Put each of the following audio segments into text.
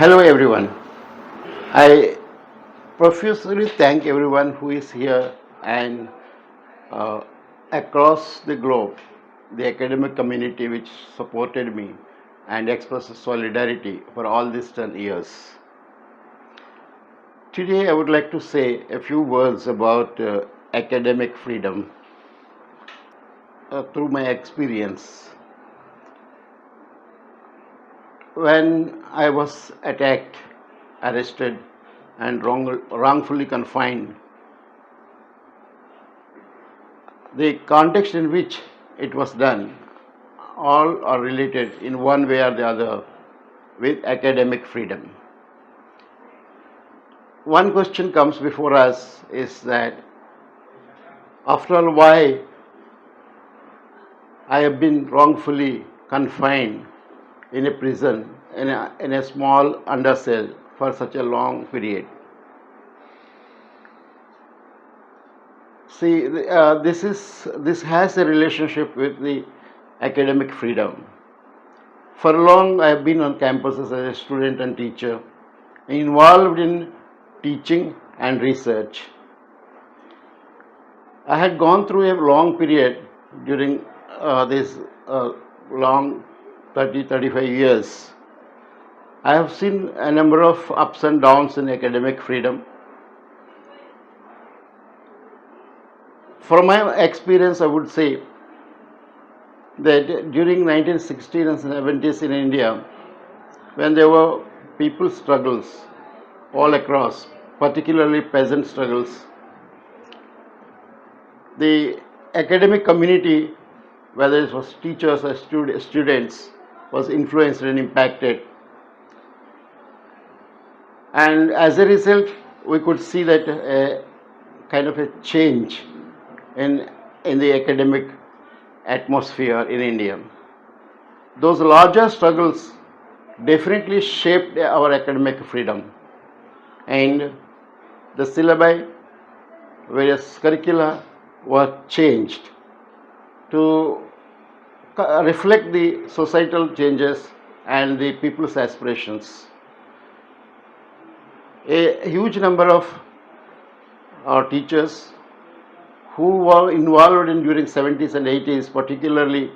Hello everyone. I profusely thank everyone who is here and uh, across the globe, the academic community which supported me and expressed solidarity for all these 10 years. Today I would like to say a few words about academic freedom through my experience. When I was attacked, arrested, and wrongfully confined, the context in which it was done all are related in one way or the other with academic freedom. One question comes before us is that after all, why I have been wrongfully confined in a prison in a small undercell for such a long period. See, this has a relationship with the academic freedom. For long, I have been on campuses as a student and teacher, involved in teaching and research. I had gone through a long period during this long 35 years. I have seen a number of ups and downs in academic freedom. From my experience, I would say that during 1960s and 70s in India, when there were people struggles all across, particularly peasant struggles, the academic community, whether it was teachers or students, was influenced and impacted. And as a result, we could see that a kind of a change in, in the academic atmosphere in India. Those larger struggles definitely shaped our academic freedom, and the syllabi, various curricula were changed to reflect the societal changes and the people's aspirations. A huge number of our teachers who were involved in during 70s and 80s particularly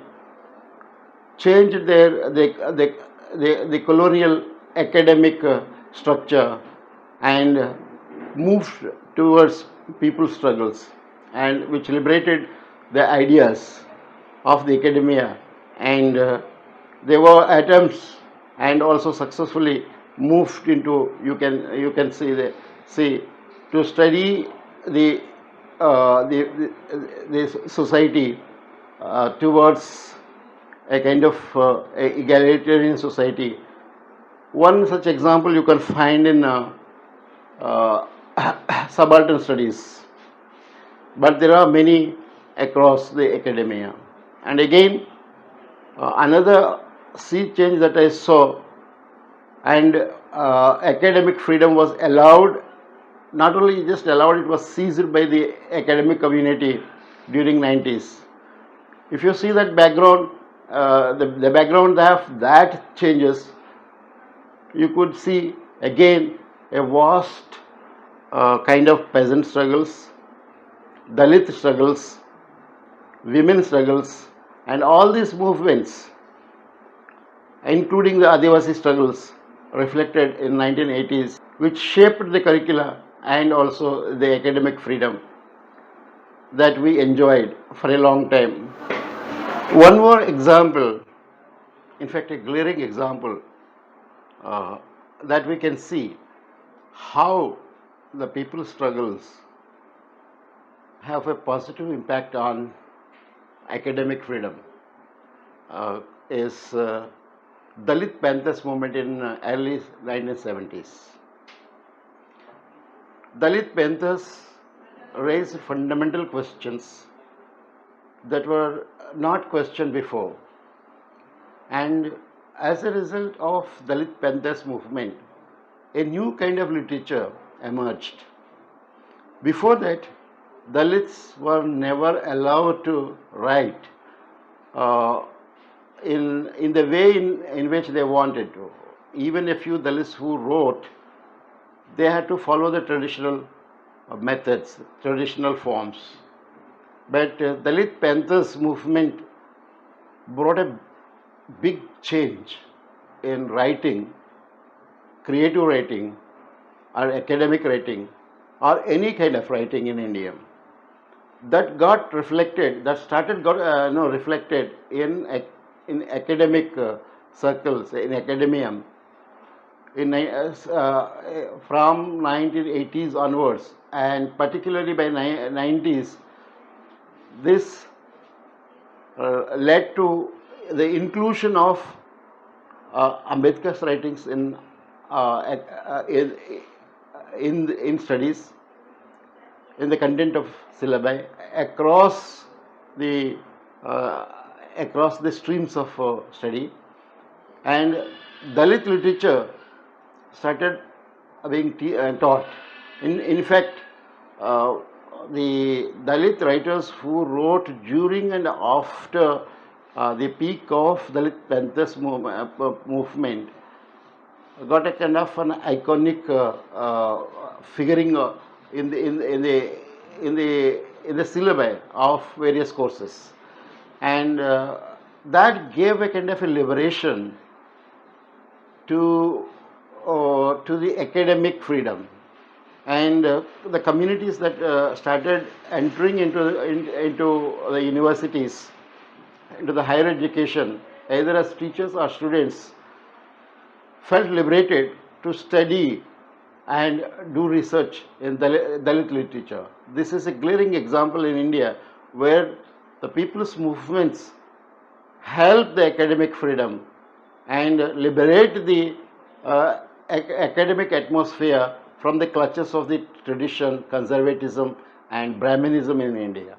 changed the colonial academic structure and moved towards people's struggles, and which liberated the ideas of the academia, and there were attempts and also successfully moved into, you can see to study the the society towards a kind of egalitarian society. One such example you can find in uh, subaltern studies, but there are many across the academia. And again, another sea change that I saw, and academic freedom was allowed, not only just allowed, it was seized by the academic community during 90s. If you see that background, the background of that changes, you could see again a vast kind of peasant struggles, Dalit struggles, women struggles, and all these movements, including the Adivasi struggles, reflected in 1980s, which shaped the curricula and also the academic freedom that we enjoyed for a long time. One more example, in fact, a glaring example, uh, that we can see how the people's struggles have a positive impact on academic freedom, is Dalit Panthers movement in early 1970s. Dalit Panthers raised fundamental questions that were not questioned before, and as a result of Dalit Panthers movement, a new kind of literature emerged. Before that, Dalits were never allowed to write uh, in the way in which they wanted to. even a few Dalits who wrote, they had to follow the traditional methods, traditional forms. But Dalit Panthers movement brought a big change in writing, creative writing, or academic writing, or any kind of writing in India. That got reflected, that started got reflected in academic circles, in academia, from 1980s onwards, and particularly by 90s. This led to the inclusion of Ambedkar's writings in studies, in the content of syllabi across the streams of study, and Dalit literature started being taught. In fact, the Dalit writers who wrote during and after the peak of Dalit Panthers movement got a kind of an iconic figuring in the syllabi of various courses, and that gave a kind of a liberation to the academic freedom, and the communities that started entering into the universities, into the higher education, either as teachers or students, felt liberated to study and do research in Dalit literature. This is a glaring example in India where the people's movements help the academic freedom and liberate the academic atmosphere from the clutches of the tradition, conservatism, and Brahminism in India.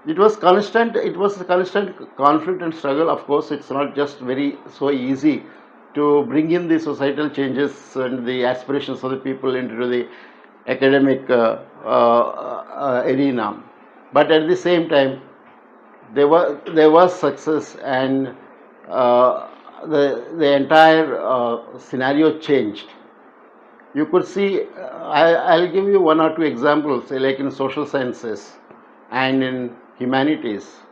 It was a constant conflict and struggle. Of course, it's not just so easy to bring in the societal changes and the aspirations of the people into the academic arena. But at the same time, there was success, and the entire scenario changed. You could see, I'll give you one or two examples, like in social sciences and in humanities.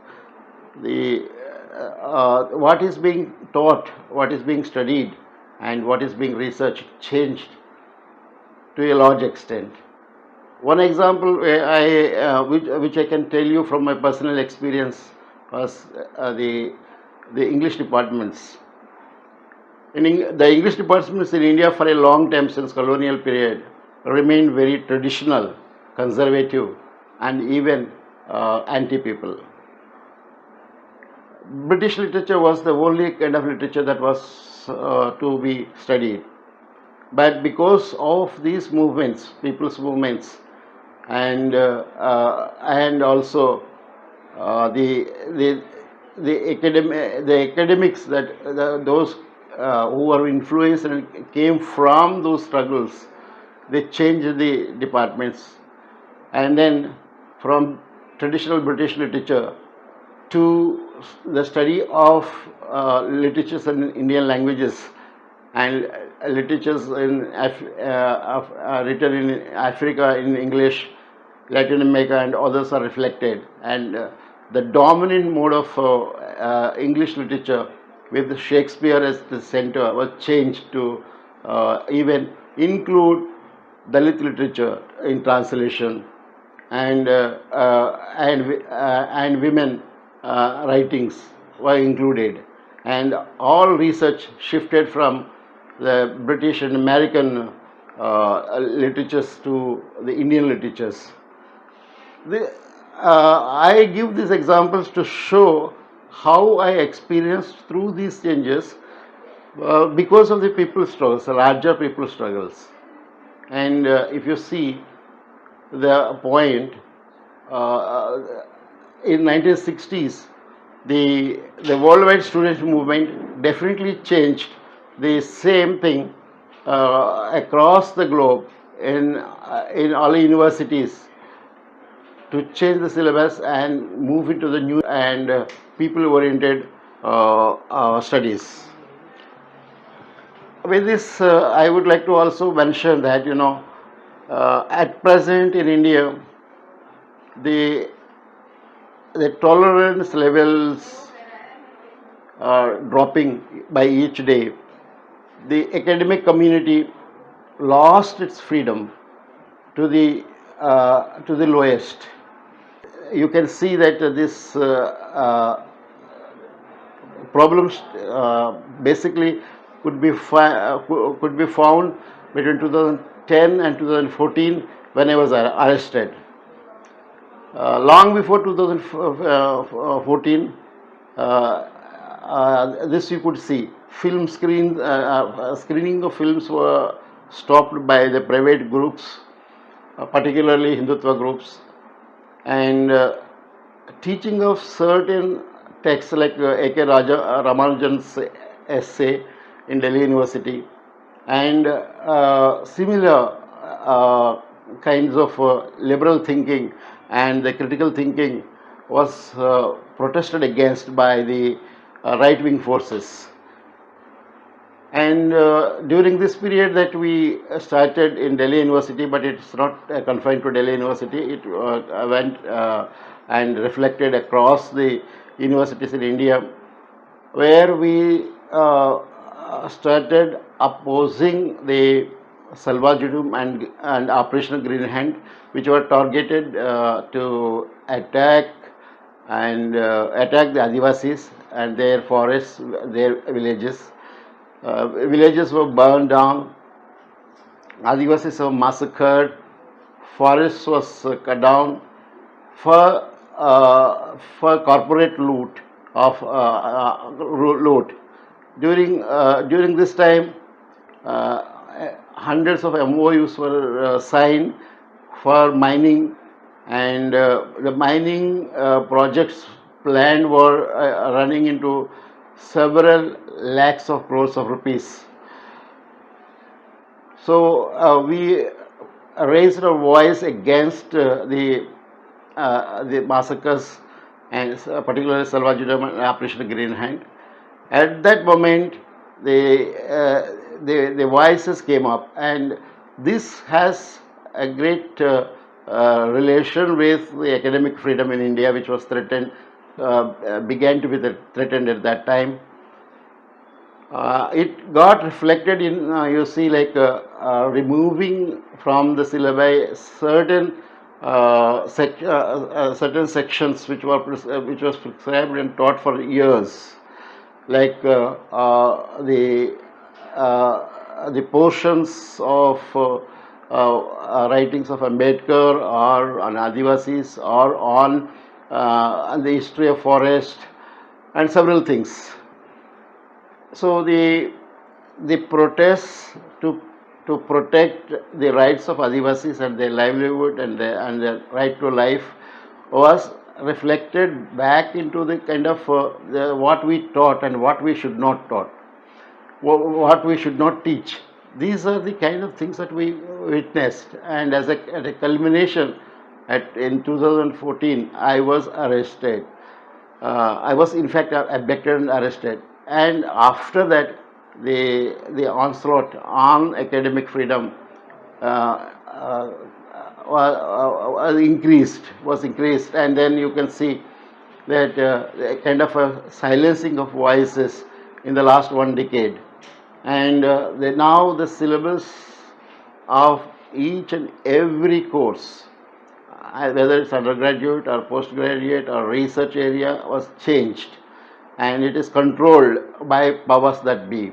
What is being taught, what is being studied, and what is being researched changed to a large extent. One example which I can tell you from my personal experience was the English departments. The English departments in India for a long time, since colonial period, remained very traditional, conservative, and even anti-people. British literature was the only kind of literature that was to be studied. But because of these movements, people's movements, and also the academics, those who were influenced and came from those struggles, they changed the departments, and then from traditional British literature to the study of literatures in Indian languages and literatures written in Africa in English, Latin America, and others are reflected. And the dominant mode of English literature, with Shakespeare as the center, was changed to even include Dalit literature in translation, and women writings were included, and all research shifted from the British and American literatures to the Indian literatures. I give these examples to show how I experienced through these changes because of the people's struggles, the larger people's struggles. And if you see the point, in 1960s, the worldwide student movement definitely changed the same thing across the globe in all universities, to change the syllabus and move into the new and people-oriented studies. With this, I would like to also mention that at present in India, the the tolerance levels are dropping by each day. The academic community lost its freedom to the lowest. You can see that this problems basically could be found between 2010 and 2014 when I was arrested. Long before 2014, this you could see screening of films were stopped by the private groups, particularly Hindutva groups, and teaching of certain texts like A.K. Ramanujan's essay in Delhi University and similar kinds of liberal thinking and the critical thinking was protested against by the right-wing forces. And during this period that we started in Delhi University, but it's not confined to Delhi University, it went and reflected across the universities in India, where we started opposing the Salvajudum and Operation Green Hand, which were targeted to attack the Adivasis and their forests, their villages. Villages were burned down, Adivasis were massacred, forests was cut down for corporate loot of loot. During this time, hundreds of MOUs were signed for mining, and the mining projects planned were running into several lakhs of crores of rupees. So we raised our voice against the massacres and particularly Salvajudam and Operation Green Hand. At that moment, the voices came up, and this has a great relation with the academic freedom in India, which was threatened, began to be threatened at that time. It got reflected in removing from the syllabi certain certain sections which was prescribed and taught for years, like the portions of writings of Ambedkar or on Adivasis or on the history of forest and several things. So the protests to protect the rights of Adivasis and their livelihood and their right to life was reflected back into the kind of what we taught and what we should not taught, what we should not teach. These are the kind of things that we witnessed, and as at a culmination, in 2014, I was arrested. I was in fact abducted and arrested, and after that, the onslaught on academic freedom was increased, and then you can see that kind of a silencing of voices in the last one decade, and now the syllabus of each and every course, whether it's undergraduate or postgraduate or research area, was changed, and it is controlled by powers that be.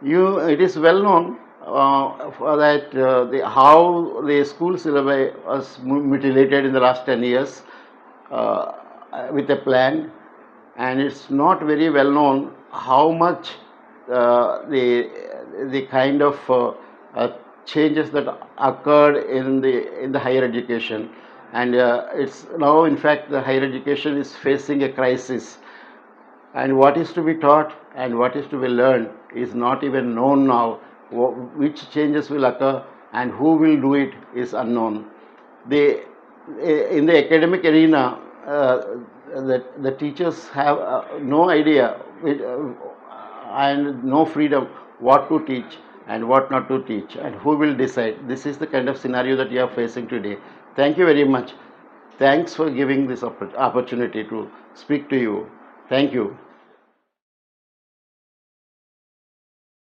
It is well known that how the school syllabi was mutilated in the last 10 years with a plan, and it's not very well known how much the kind of changes that occurred in the higher education, and it's now in fact the higher education is facing a crisis, and what is to be taught and what is to be learned is not even known now. Which changes will occur and who will do it is unknown. In the academic arena, the teachers have no idea and no freedom what to teach and what not to teach, and who will decide. This is the kind of scenario that you are facing today. Thank you very much. Thanks for giving this opportunity to speak to you. Thank you.